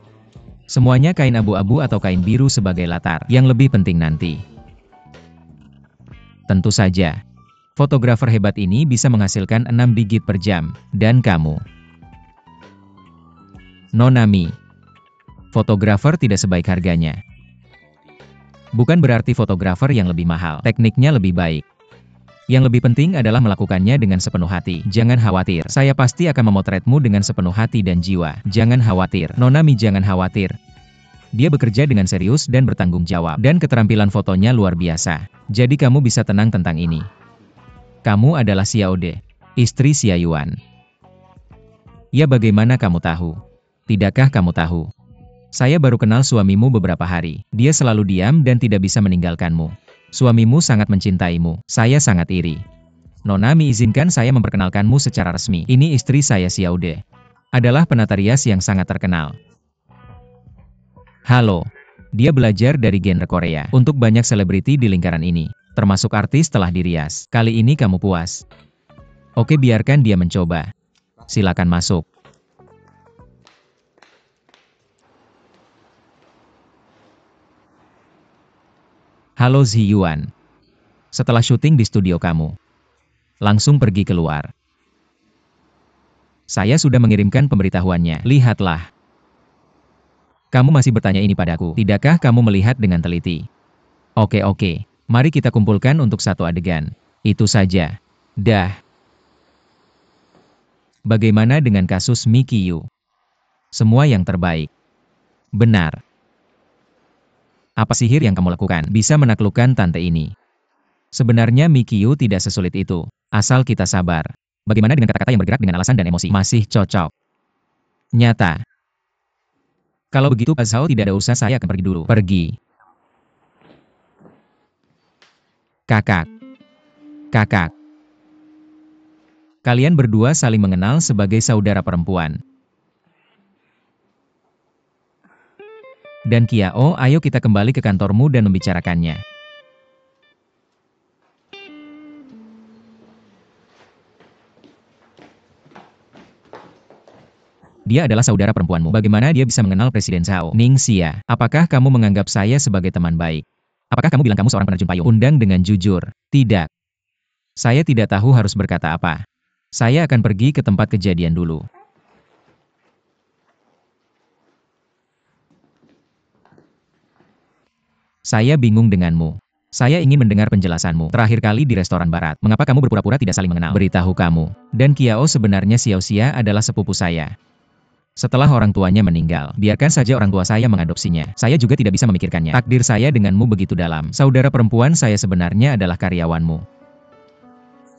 Semuanya kain abu-abu atau kain biru sebagai latar. Yang lebih penting nanti. Tentu saja. Fotografer hebat ini bisa menghasilkan 6 digit per jam. Dan kamu. Nona Mi. Fotografer tidak sebaik harganya. Bukan berarti fotografer yang lebih mahal. Tekniknya lebih baik. Yang lebih penting adalah melakukannya dengan sepenuh hati. Jangan khawatir, saya pasti akan memotretmu dengan sepenuh hati dan jiwa. Jangan khawatir, Nona Mi, jangan khawatir. Dia bekerja dengan serius dan bertanggung jawab. Dan keterampilan fotonya luar biasa. Jadi kamu bisa tenang tentang ini. Kamu adalah Xiaode, istri Xia Yuan. Ya, bagaimana kamu tahu? Tidakkah kamu tahu? Saya baru kenal suamimu beberapa hari. Dia selalu diam dan tidak bisa meninggalkanmu. Suamimu sangat mencintaimu. Saya sangat iri. Nona Mi, izinkan saya memperkenalkanmu secara resmi. Ini istri saya, Xiaode. Adalah penata rias yang sangat terkenal. Halo. Dia belajar dari genre Korea. Untuk banyak selebriti di lingkaran ini. Termasuk artis telah dirias. Kali ini kamu puas. Oke, biarkan dia mencoba. Silakan masuk. Halo Zi Yuan. Setelah syuting di studio kamu, langsung pergi keluar. Saya sudah mengirimkan pemberitahuannya. Lihatlah. Kamu masih bertanya ini padaku. Tidakkah kamu melihat dengan teliti? Oke. Mari kita kumpulkan untuk satu adegan. Itu saja. Dah. Bagaimana dengan kasus Mi Qiu? Semua yang terbaik. Benar. Apa sihir yang kamu lakukan bisa menaklukkan tante ini? Sebenarnya Mi Qiu tidak sesulit itu, asal kita sabar. Bagaimana dengan kata-kata yang bergerak dengan alasan dan emosi? Masih cocok. Nyata. Kalau begitu Pak Zhao, tidak ada urusan, saya akan pergi dulu. Pergi. Kakak. Kalian berdua saling mengenal sebagai saudara perempuan. Dan Kiao, ayo kita kembali ke kantormu dan membicarakannya. Dia adalah saudara perempuanmu. Bagaimana dia bisa mengenal Presiden Zhao? Ningxia, apakah kamu menganggap saya sebagai teman baik? Apakah kamu bilang kamu seorang penerjun payung? Undang dengan jujur. Tidak. Saya tidak tahu harus berkata apa. Saya akan pergi ke tempat kejadian dulu. Saya bingung denganmu. Saya ingin mendengar penjelasanmu. Terakhir kali di restoran barat. Mengapa kamu berpura-pura tidak saling mengenal? Beritahu kamu. Dan Kiao, sebenarnya Xiaoxia adalah sepupu saya. Setelah orang tuanya meninggal, biarkan saja orang tua saya mengadopsinya. Saya juga tidak bisa memikirkannya. Takdir saya denganmu begitu dalam. Saudara perempuan saya sebenarnya adalah karyawanmu.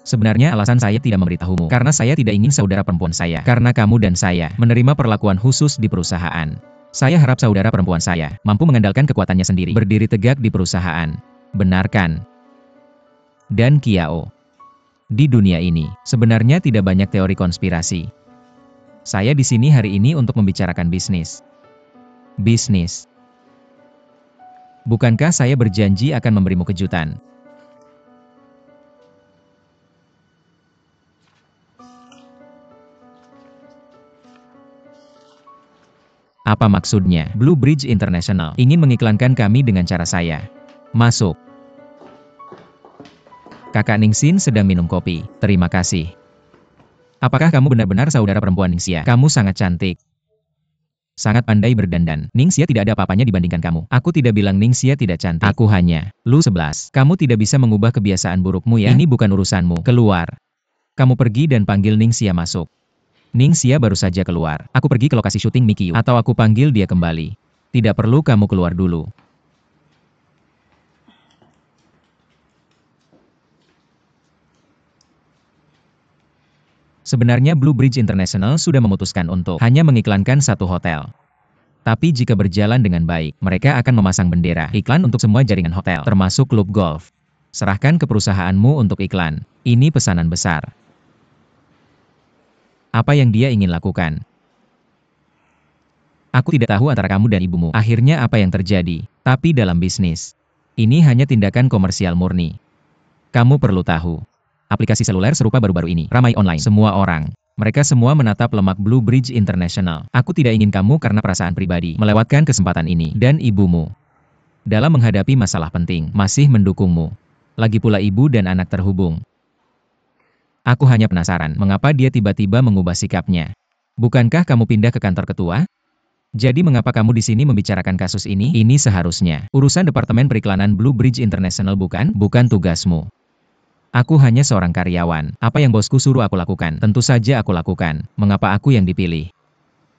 Sebenarnya alasan saya tidak memberitahumu, karena saya tidak ingin saudara perempuan saya, karena kamu dan saya menerima perlakuan khusus di perusahaan. Saya harap saudara perempuan saya mampu mengandalkan kekuatannya sendiri, berdiri tegak di perusahaan. Benar kan? Dan Kiao, di dunia ini sebenarnya tidak banyak teori konspirasi. Saya di sini hari ini untuk membicarakan bisnis. Bisnis. Bukankah saya berjanji akan memberimu kejutan? Apa maksudnya? Blue Bridge International ingin mengiklankan kami dengan cara saya. Masuk. Kakak Ningxin sedang minum kopi. Terima kasih. Apakah kamu benar-benar saudara perempuan Ningxia? Kamu sangat cantik. Sangat pandai berdandan. Ningxia tidak ada apa-apanya dibandingkan kamu. Aku tidak bilang Ningxia tidak cantik. Aku hanya. Lu 11. Kamu tidak bisa mengubah kebiasaan burukmu ya? Ini bukan urusanmu. Keluar. Kamu pergi dan panggil Ningxia masuk. Ningxia baru saja keluar. Aku pergi ke lokasi syuting Mi Qiu. Atau aku panggil dia kembali. Tidak perlu kamu keluar dulu. Sebenarnya Blue Bridge International sudah memutuskan untuk hanya mengiklankan satu hotel. Tapi jika berjalan dengan baik, mereka akan memasang bendera iklan untuk semua jaringan hotel, termasuk klub golf. Serahkan ke perusahaanmu untuk iklan. Ini pesanan besar. Apa yang dia ingin lakukan? Aku tidak tahu antara kamu dan ibumu. Akhirnya apa yang terjadi? Tapi dalam bisnis, Ini hanya tindakan komersial murni. Kamu perlu tahu. Aplikasi seluler serupa baru-baru ini ramai online. Semua orang. Mereka semua menatap lemak Blue Bridge International. Aku tidak ingin kamu karena perasaan pribadi melewatkan kesempatan ini. Dan ibumu. Dalam menghadapi masalah penting, masih mendukungmu. Lagi pula ibu dan anak terhubung. Aku hanya penasaran mengapa dia tiba-tiba mengubah sikapnya. Bukankah kamu pindah ke kantor ketua? Jadi mengapa kamu di sini membicarakan kasus ini? Ini seharusnya urusan Departemen Periklanan Blue Bridge International bukan? Bukan tugasmu. Aku hanya seorang karyawan. Apa yang bosku suruh aku lakukan? Tentu saja aku lakukan. Mengapa aku yang dipilih?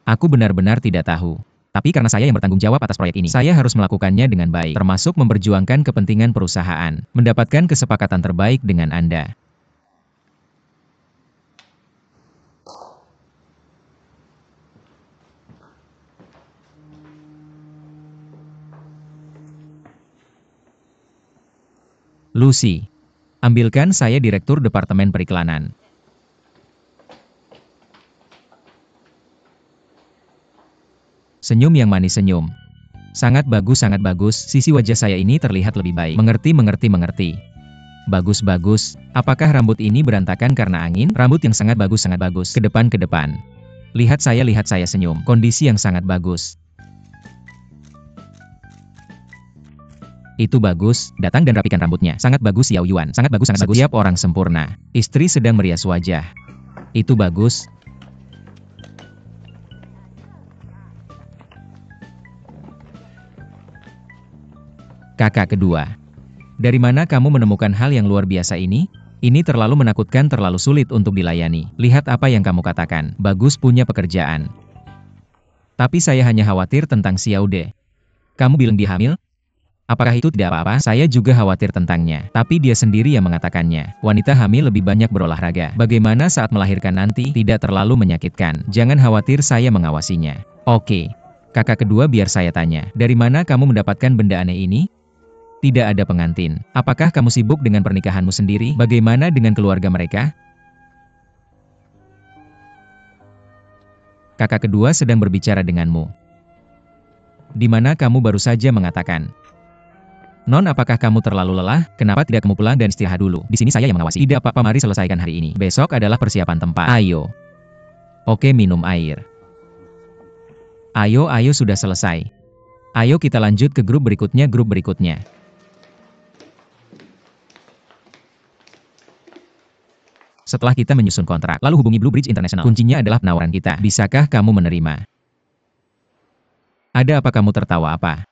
Aku benar-benar tidak tahu. Tapi karena saya yang bertanggung jawab atas proyek ini, saya harus melakukannya dengan baik, termasuk memperjuangkan kepentingan perusahaan, mendapatkan kesepakatan terbaik dengan Anda. Lucy, ambilkan saya Direktur Departemen Periklanan. Senyum yang manis senyum. Sangat bagus, sisi wajah saya ini terlihat lebih baik. Mengerti. Bagus. Apakah rambut ini berantakan karena angin? Rambut yang sangat bagus. Ke depan. Lihat saya senyum. Kondisi yang sangat bagus. Itu bagus, datang dan rapikan rambutnya. Sangat bagus Xiao Yuan, sangat bagus. Setiap orang sempurna. Istri sedang merias wajah. Itu bagus. Kakak kedua. Dari mana kamu menemukan hal yang luar biasa ini? Ini terlalu menakutkan, terlalu sulit untuk dilayani. Lihat apa yang kamu katakan. Bagus punya pekerjaan. Tapi saya hanya khawatir tentang Xiaode. Kamu bilang dia hamil? Apakah itu tidak apa-apa? Saya juga khawatir tentangnya. Tapi dia sendiri yang mengatakannya. Wanita hamil lebih banyak berolahraga. Bagaimana saat melahirkan nanti? Tidak terlalu menyakitkan. Jangan khawatir, saya mengawasinya. Oke. Kakak kedua, biar saya tanya. Dari mana kamu mendapatkan benda aneh ini? Tidak ada pengantin. Apakah kamu sibuk dengan pernikahanmu sendiri? Bagaimana dengan keluarga mereka? Kakak kedua sedang berbicara denganmu. Di mana kamu baru saja mengatakan. Non, apakah kamu terlalu lelah? Kenapa tidak kamu pulang dan istirahat dulu? Di sini saya yang mengawasi. Tidak apa-apa, mari selesaikan hari ini. Besok adalah persiapan tempat. Ayo. Oke, minum air. Ayo, sudah selesai. Ayo kita lanjut ke grup berikutnya. Setelah kita menyusun kontrak, lalu hubungi Blue Bridge International. Kuncinya adalah penawaran kita. Bisakah kamu menerima? Ada apa, kamu tertawa apa?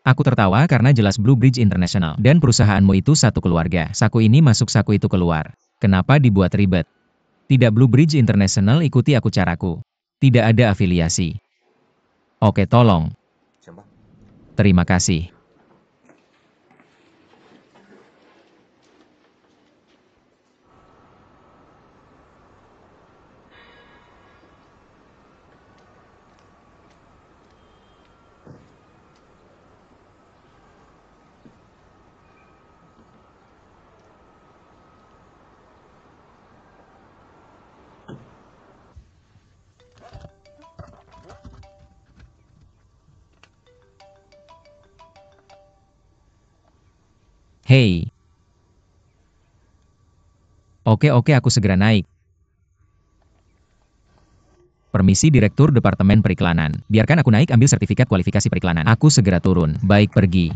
Aku tertawa karena jelas Blue Bridge International dan perusahaanmu itu satu keluarga. Saku ini masuk, saku itu keluar. Kenapa dibuat ribet? Tidak, Blue Bridge International ikuti aku caraku. Tidak ada afiliasi. Oke, tolong. Terima kasih. Hei. Oke, aku segera naik. Permisi Direktur Departemen Periklanan. Biarkan aku naik ambil sertifikat kualifikasi periklanan. Aku segera turun. Baik, pergi.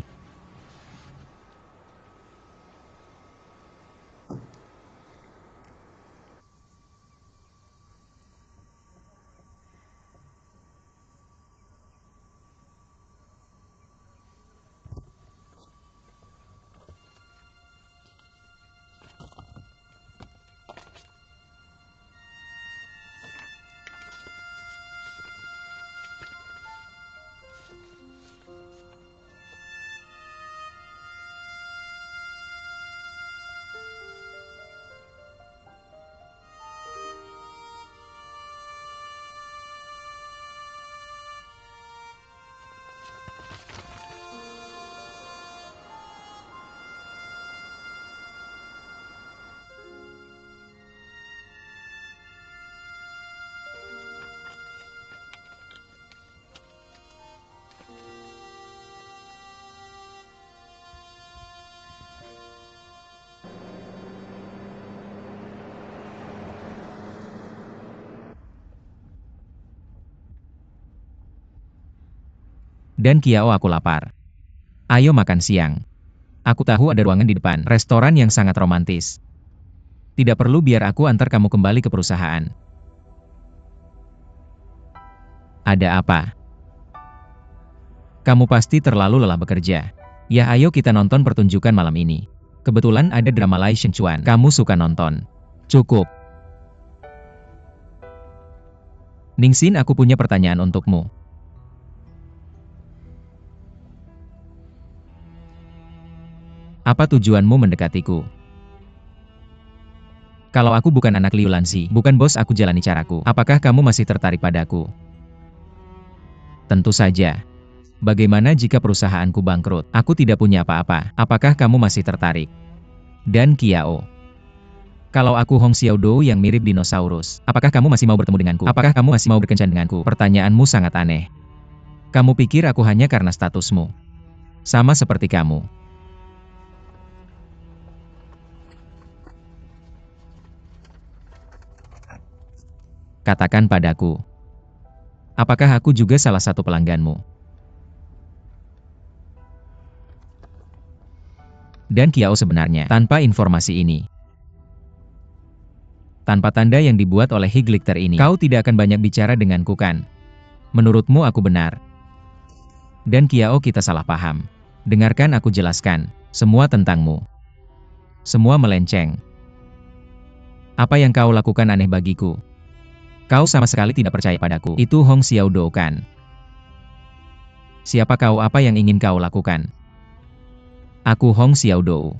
Dan Kiao, aku lapar. Ayo makan siang. Aku tahu ada ruangan di depan, restoran yang sangat romantis. Tidak perlu biar aku antar kamu kembali ke perusahaan. Ada apa? Kamu pasti terlalu lelah bekerja. Ya, ayo kita nonton pertunjukan malam ini. Kebetulan ada drama Lai Shengchuan. Kamu suka nonton? Cukup. Ningxin, aku punya pertanyaan untukmu. Apa tujuanmu mendekatiku? Kalau aku bukan anak Liu Lanzi, bukan bos, aku jalani caraku. Apakah kamu masih tertarik padaku? Tentu saja. Bagaimana jika perusahaanku bangkrut? Aku tidak punya apa-apa. Apakah kamu masih tertarik? Dan Kiao. Kalau aku Hong Xiaodou yang mirip dinosaurus, apakah kamu masih mau bertemu denganku? Apakah kamu masih mau berkencan denganku? Pertanyaanmu sangat aneh. Kamu pikir aku hanya karena statusmu? Sama seperti kamu. Katakan padaku. Apakah aku juga salah satu pelangganmu? Dan Kiao, sebenarnya, tanpa informasi ini, tanpa tanda yang dibuat oleh Higlikter ini, kau tidak akan banyak bicara denganku, kan? Menurutmu aku benar? Dan Kiao, kita salah paham. Dengarkan aku jelaskan, semua tentangmu. Semua melenceng. Apa yang kau lakukan aneh bagiku. Kau sama sekali tidak percaya padaku. Itu Hong Xiaodou, kan? Siapa kau? Apa yang ingin kau lakukan? Aku Hong Xiaodou.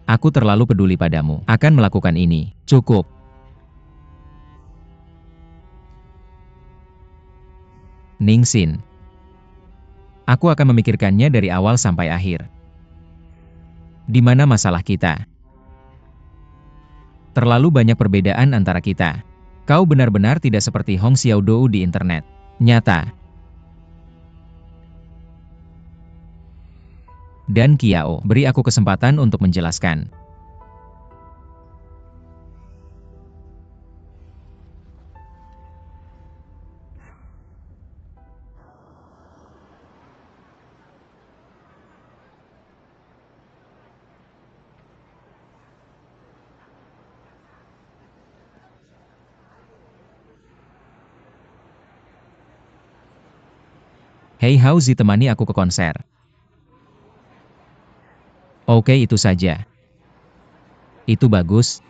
Aku terlalu peduli padamu. Akan melakukan ini. Cukup. Ningxin. Aku akan memikirkannya dari awal sampai akhir. Di mana masalah kita? Terlalu banyak perbedaan antara kita. Kau benar-benar tidak seperti Hong Xiaodou di internet. Nyata. Dan Kiao, beri aku kesempatan untuk menjelaskan. Hei Hao Zi, temani aku ke konser. Oke, itu saja. Itu bagus.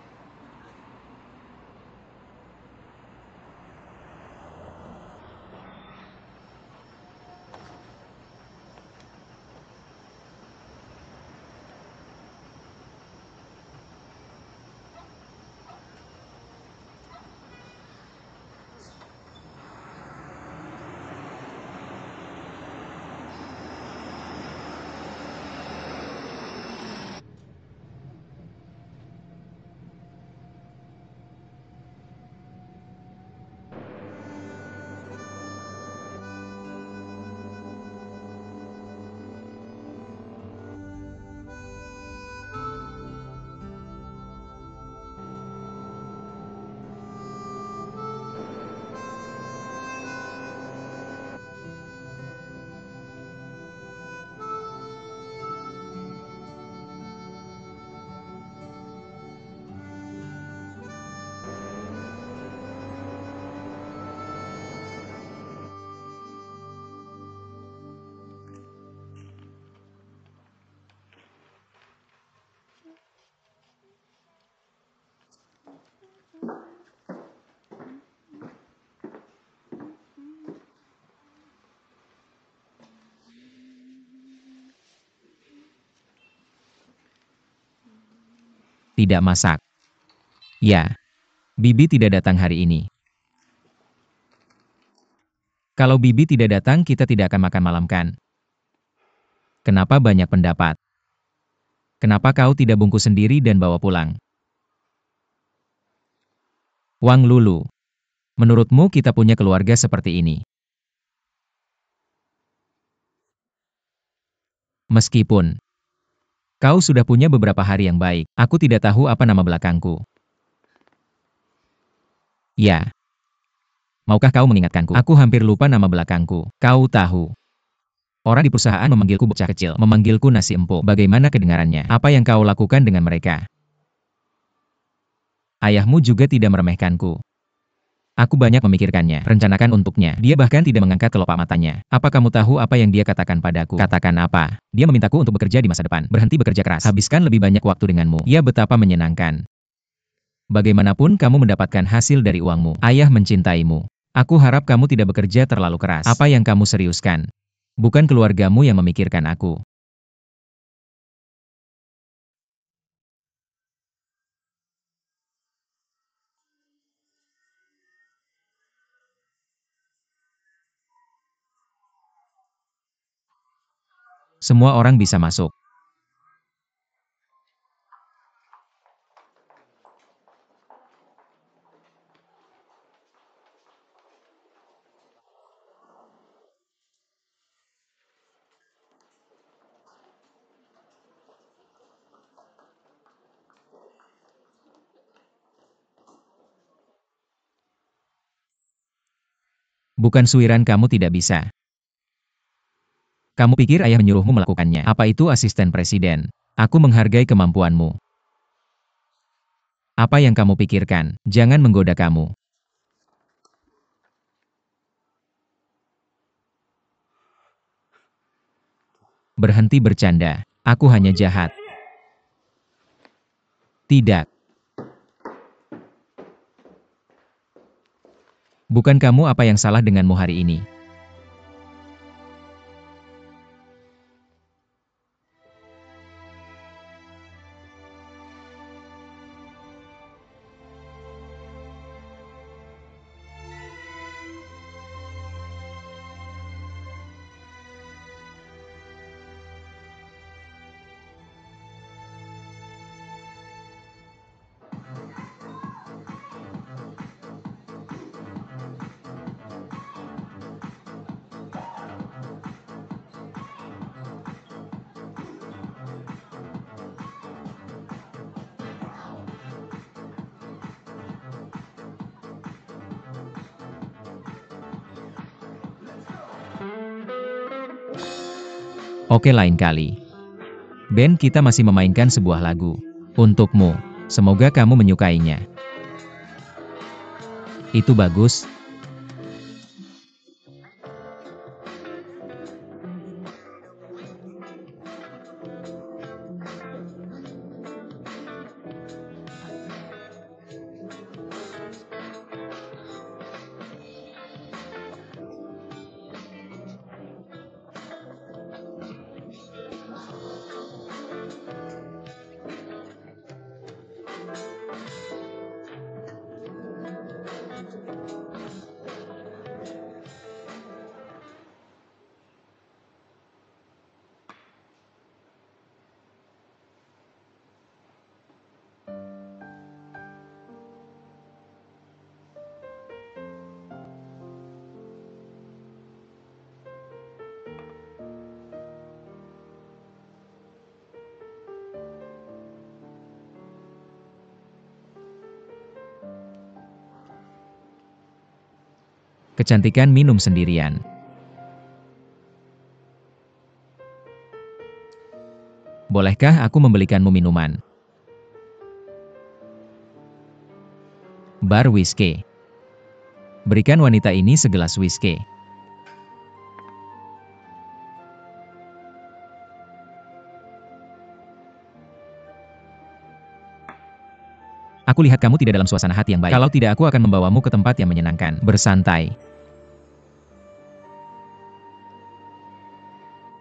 Tidak masak. Ya, Bibi tidak datang hari ini. Kalau Bibi tidak datang, kita tidak akan makan malam, kan? Kenapa banyak pendapat? Kenapa kau tidak bungkus sendiri dan bawa pulang? Wang Lulu, menurutmu kita punya keluarga seperti ini? Meskipun kau sudah punya beberapa hari yang baik, aku tidak tahu apa nama belakangku. Ya, Maukah kau mengingatkanku? Aku hampir lupa nama belakangku. Kau tahu. Orang di perusahaan memanggilku bocah kecil, memanggilku nasi empuk. Bagaimana kedengarannya? Apa yang kau lakukan dengan mereka? Ayahmu juga tidak meremehkanku. Aku banyak memikirkannya, rencanakan untuknya. Dia bahkan tidak mengangkat kelopak matanya. Apa kamu tahu apa yang dia katakan padaku? Katakan apa? Dia memintaku untuk bekerja di masa depan. Berhenti bekerja keras. Habiskan lebih banyak waktu denganmu. Ya betapa menyenangkan. Bagaimanapun kamu mendapatkan hasil dari uangmu. Ayah mencintaimu. Aku harap kamu tidak bekerja terlalu keras. Apa yang kamu seriuskan? Bukan keluargamu yang memikirkan aku. Semua orang bisa masuk. Bukan suiran kamu tidak bisa. Kamu pikir ayah menyuruhmu melakukannya? Apa itu asisten presiden? Aku menghargai kemampuanmu. Apa yang kamu pikirkan? Jangan menggoda kamu. Berhenti bercanda. Aku hanya jahat. Tidak. Bukan kamu apa yang salah denganmu hari ini. Oke, lain kali. Ben, kita masih memainkan sebuah lagu. Untukmu. Semoga kamu menyukainya. Itu bagus. Kecantikan minum sendirian. Bolehkah aku membelikanmu minuman? Bar whisky. Berikan wanita ini segelas whisky. Aku lihat kamu tidak dalam suasana hati yang baik. Kalau tidak, aku akan membawamu ke tempat yang menyenangkan. Bersantai.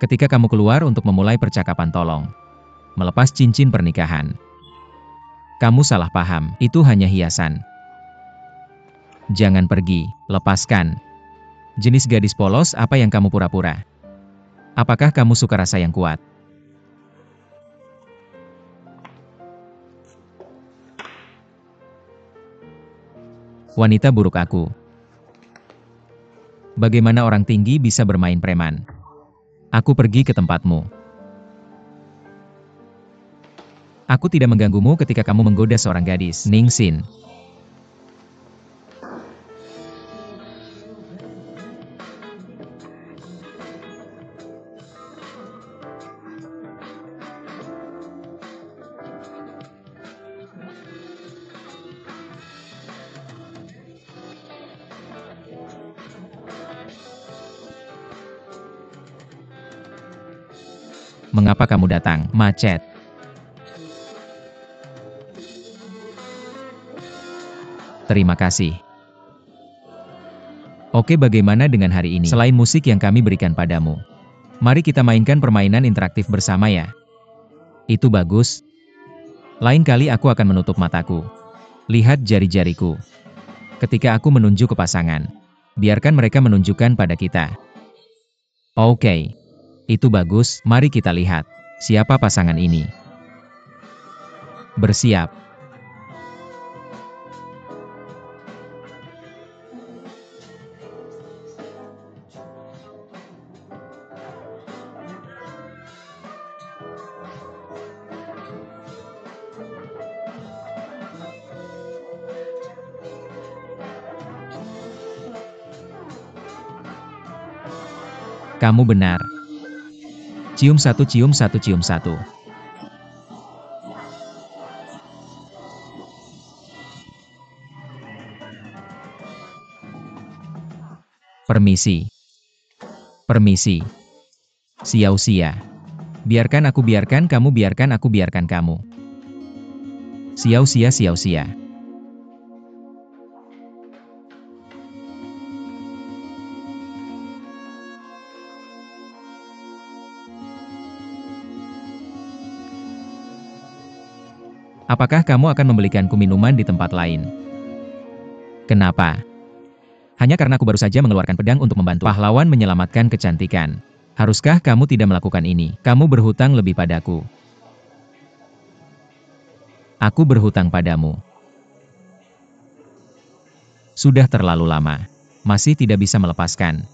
Ketika kamu keluar untuk memulai percakapan, tolong melepas cincin pernikahan. Kamu salah paham, itu hanya hiasan. Jangan pergi, lepaskan. Jenis gadis polos apa yang kamu pura-pura? Apakah kamu suka rasa yang kuat? Wanita buruk aku. Bagaimana orang tinggi bisa bermain preman? Aku pergi ke tempatmu. Aku tidak mengganggumu ketika kamu menggoda seorang gadis. Ningsin. Mengapa kamu datang? Macet. Terima kasih. Oke, bagaimana dengan hari ini? Selain musik yang kami berikan padamu, mari kita mainkan permainan interaktif bersama ya. Itu bagus. Lain kali aku akan menutup mataku. Lihat jari-jariku. Ketika aku menunjuk ke pasangan, biarkan mereka menunjukkan pada kita. Oke. Itu bagus, mari kita lihat. Siapa pasangan ini? Bersiap. Kamu benar. Cium satu, cium satu, cium satu. Permisi. Permisi. Sia-sia. Biarkan aku, biarkan kamu, biarkan aku, biarkan kamu. Sia-sia, sia-sia. Apakah kamu akan membelikanku minuman di tempat lain? Kenapa? Hanya karena aku baru saja mengeluarkan pedang untuk membantu pahlawan menyelamatkan kecantikan. Haruskah kamu tidak melakukan ini? Kamu berhutang lebih padaku. Aku berhutang padamu. Sudah terlalu lama. Masih tidak bisa melepaskan.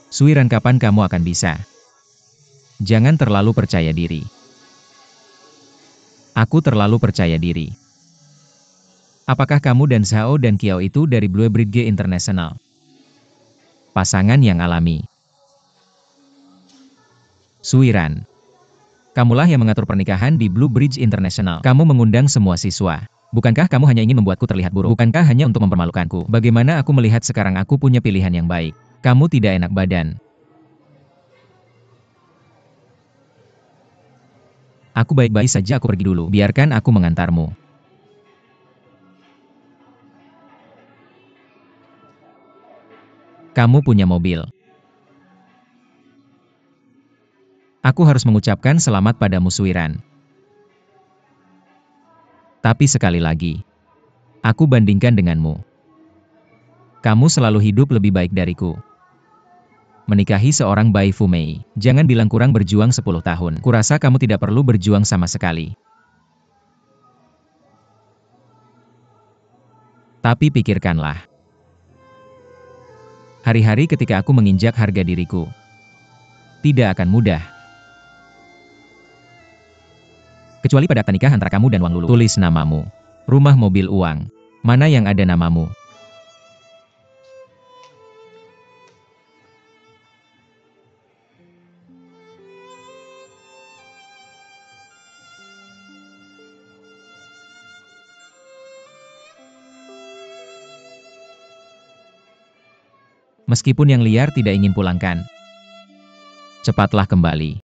Suiran, kapan kamu akan bisa? Jangan terlalu percaya diri. Aku terlalu percaya diri. Apakah kamu dan Zhao dan Kiao itu dari Blue Bridge International? Pasangan yang alami. Suiran. Kamulah yang mengatur pernikahan di Blue Bridge International. Kamu mengundang semua siswa. Bukankah kamu hanya ingin membuatku terlihat buruk? Bukankah hanya untuk mempermalukanku? Bagaimana aku melihat sekarang aku punya pilihan yang baik? Kamu tidak enak badan. Aku baik-baik saja, aku pergi dulu. Biarkan aku mengantarmu. Kamu punya mobil. Aku harus mengucapkan selamat padamu, Suiran. Tapi sekali lagi, aku bandingkan denganmu. Kamu selalu hidup lebih baik dariku. Menikahi seorang Bai Fumei. Jangan bilang kurang berjuang 10 tahun. Kurasa kamu tidak perlu berjuang sama sekali. Tapi pikirkanlah. Hari-hari ketika aku menginjak harga diriku. Tidak akan mudah. Kecuali pada akta nikah antara kamu dan Wang Lulu. Tulis namamu. Rumah, mobil, uang. Mana yang ada namamu? Meskipun yang liar tidak ingin pulangkan. Cepatlah kembali.